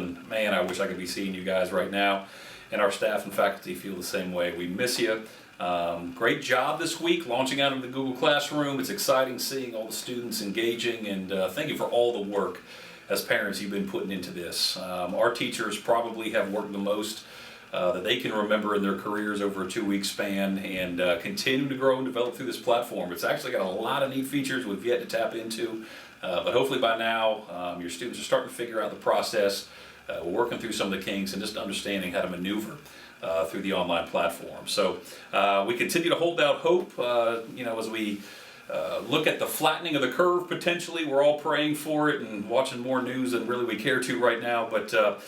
and man, I wish I could be seeing you guys right now. And our staff and faculty feel the same way. We miss you. Great job this week launching out into the Google Classroom. It's exciting seeing all the students engaging, and thank you for all the work as parents you've been putting into this. Our teachers probably have worked the most that they can remember in their careers over a 2-week span, and continue to grow and develop through this platform. It's actually got a lot of neat features we've yet to tap into, but hopefully by now your students are starting to figure out the process. We're working through some of the kinks and just understanding how to maneuver through the online platform. So we continue to hold out hope, as we look at the flattening of the curve potentially. We're all praying for it and watching more news than really we care to right now, but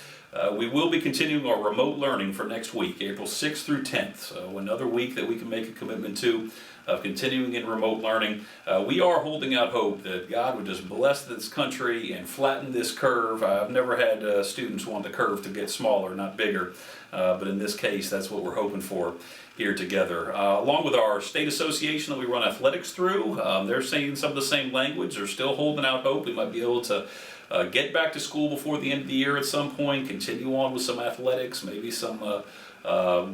we will be continuing our remote learning for next week, April 6th through 10th. So another week that we can make a commitment to of continuing in remote learning. We are holding out hope that God would just bless this country and flatten this curve. I've never had students want the curve to get smaller, not bigger, but in this case, that's what we're hoping for here together. Along with our state association that we run athletics through, they're saying some of the same language. They're still holding out hope we might be able to get back to school before the end of the year at some point, continue on with some athletics, maybe some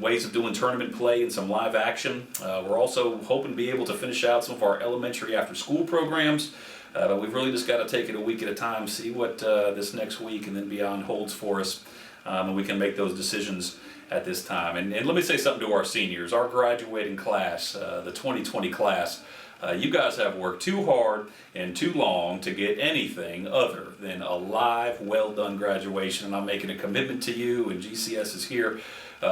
ways of doing tournament play and some live action. We're also hoping to be able to finish out some of our elementary after school programs, but we've really just got to take it a week at a time, see what this next week and then beyond holds for us, and we can make those decisions at this time. And let me say something to our seniors, our graduating class, the 2020 class. You guys have worked too hard and too long to get anything other than a live, well-done graduation, and I'm making a commitment to you, and GCS is here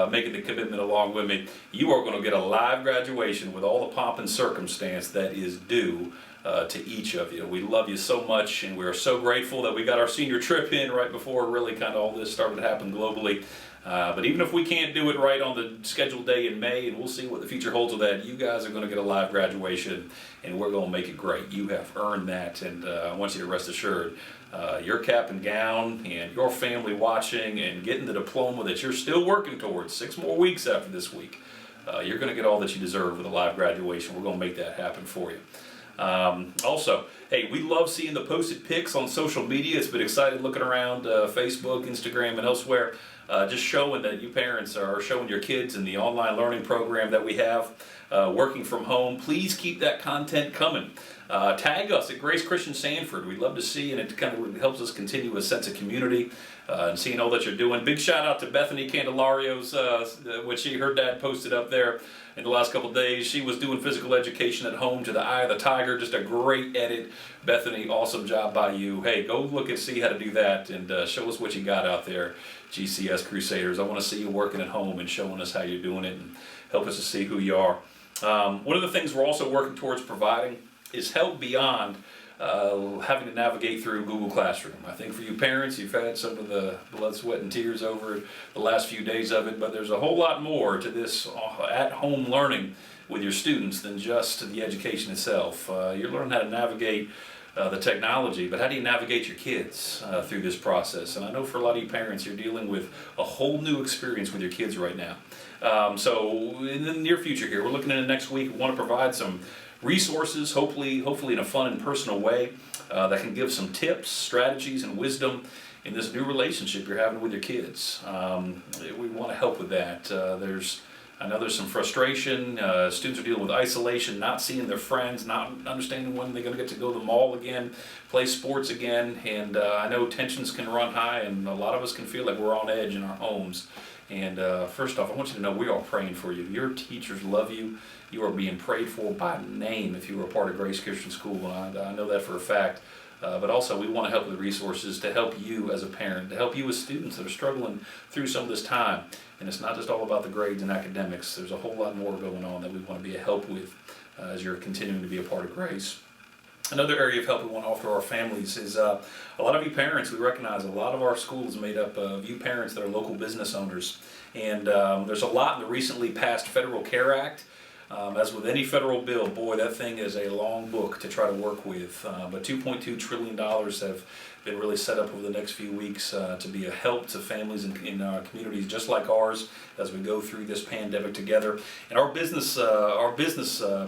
making the commitment along with me. You are going to get a live graduation with all the pomp and circumstance that is due to each of you. We love you so much, and we're so grateful that we got our senior trip in right before really kind of all this started to happen globally. But even if we can't do it right on the scheduled day in May, and we'll see what the future holds with that, you guys are going to get a live graduation, and we're going to make it great. You have earned that, and I want you to rest assured, your cap and gown and your family watching and getting the diploma that you're still working towards 6 more weeks after this week, you're going to get all that you deserve with a live graduation. We're going to make that happen for you. Also, hey, we love seeing the posted pics on social media. It's been exciting looking around Facebook, Instagram, and elsewhere, just showing that you parents are showing your kids in the online learning program that we have, working from home. Please keep that content coming. Tag us at Grace Christian Sanford. We'd love to see, and it kind of helps us continue a sense of community and seeing all that you're doing. Big shout out to Bethany Candelario's, what she, her dad posted up there in the last couple of days. She was doing physical education at home to the eye of the tiger. Just a great edit. Bethany, awesome job by you. Hey, go look and see how to do that, and show us what you got out there, GCS Crusaders. I want to see you working at home and showing us how you're doing it, and help us to see who you are. One of the things we're also working towards providing is help beyond having to navigate through Google Classroom. I think for you parents, you've had some of the blood, sweat, and tears over the last few days of it, but there's a whole lot more to this at-home learning with your students than just the education itself. You're learning how to navigate the technology, but how do you navigate your kids through this process? And I know for a lot of you parents, you're dealing with a whole new experience with your kids right now. So in the near future here, we're looking into next week, we want to provide some resources, hopefully in a fun and personal way, that can give some tips, strategies, and wisdom in this new relationship you're having with your kids. We want to help with that. I know there's some frustration. Students are dealing with isolation, not seeing their friends, not understanding when they're going to get to go to the mall again, play sports again, and I know tensions can run high, and a lot of us can feel like we're on edge in our homes. And first off, I want you to know we are praying for you. Your teachers love you. You are being prayed for by name if you were a part of Grace Christian School, and I know that for a fact. But also, we want to help with resources to help you as a parent, to help you as students that are struggling through some of this time. And it's not just all about the grades and academics. There's a whole lot more going on that we want to be a help with as you're continuing to be a part of Grace. Another area of help we want to offer our families is a lot of you parents. We recognize a lot of our school is made up of you parents that are local business owners. And there's a lot in the recently passed Federal Care Act. As with any federal bill, boy, that thing is a long book to try to work with. But $2.2 trillion have been really set up over the next few weeks to be a help to families in communities just like ours as we go through this pandemic together. And our business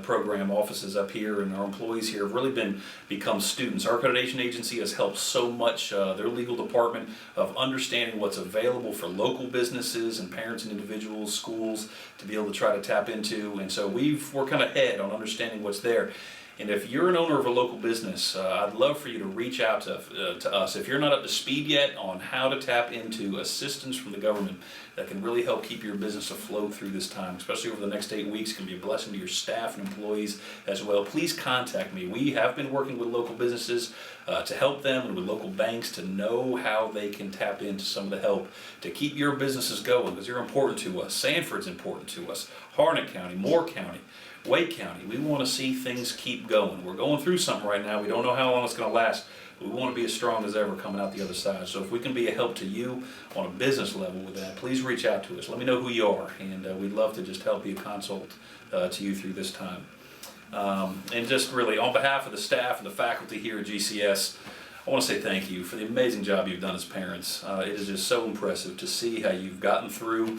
program offices up here and our employees here have really become students. Our accreditation agency has helped so much their legal department of understanding what's available for local businesses and parents and individuals, schools to be able to try to tap into. And so we're kind of ahead on understanding what's there. And if you're an owner of a local business, I'd love for you to reach out to us. If you're not up to speed yet on how to tap into assistance from the government that can really help keep your business afloat through this time, especially over the next 8 weeks, can be a blessing to your staff and employees as well, please contact me. We have been working with local businesses to help them and with local banks to know how they can tap into some of the help to keep your businesses going, because you're important to us. Sanford's important to us. Harnett County, Moore County, Wake County, we want to see things keep going. We're going through something right now. We don't know how long it's going to last, but we want to be as strong as ever coming out the other side. So if we can be a help to you on a business level with that, please reach out to us. Let me know who you are, and we'd love to just help be a consult to you through this time. And just really, on behalf of the staff and the faculty here at GCS, I want to say thank you for the amazing job you've done as parents. It is just so impressive to see how you've gotten through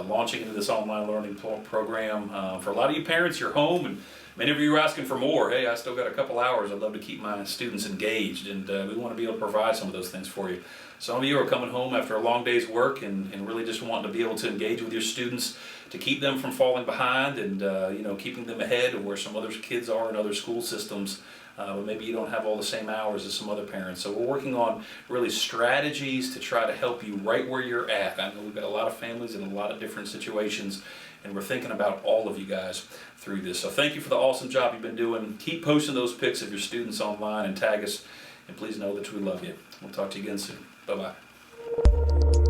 launching into this online learning program. For a lot of you parents, you're home, and many of you are asking for more. Hey, I still got a couple hours. I'd love to keep my students engaged, and we want to be able to provide some of those things for you. Some of you are coming home after a long day's work and really just wanting to be able to engage with your students to keep them from falling behind and keeping them ahead of where some other kids are in other school systems. But maybe you don't have all the same hours as some other parents. So we're working on really strategies to try to help you right where you're at. I know we've got a lot of families in a lot of different situations, and we're thinking about all of you guys through this. So thank you for the awesome job you've been doing. Keep posting those pics of your students online and tag us, and please know that we love you. We'll talk to you again soon. Bye-bye.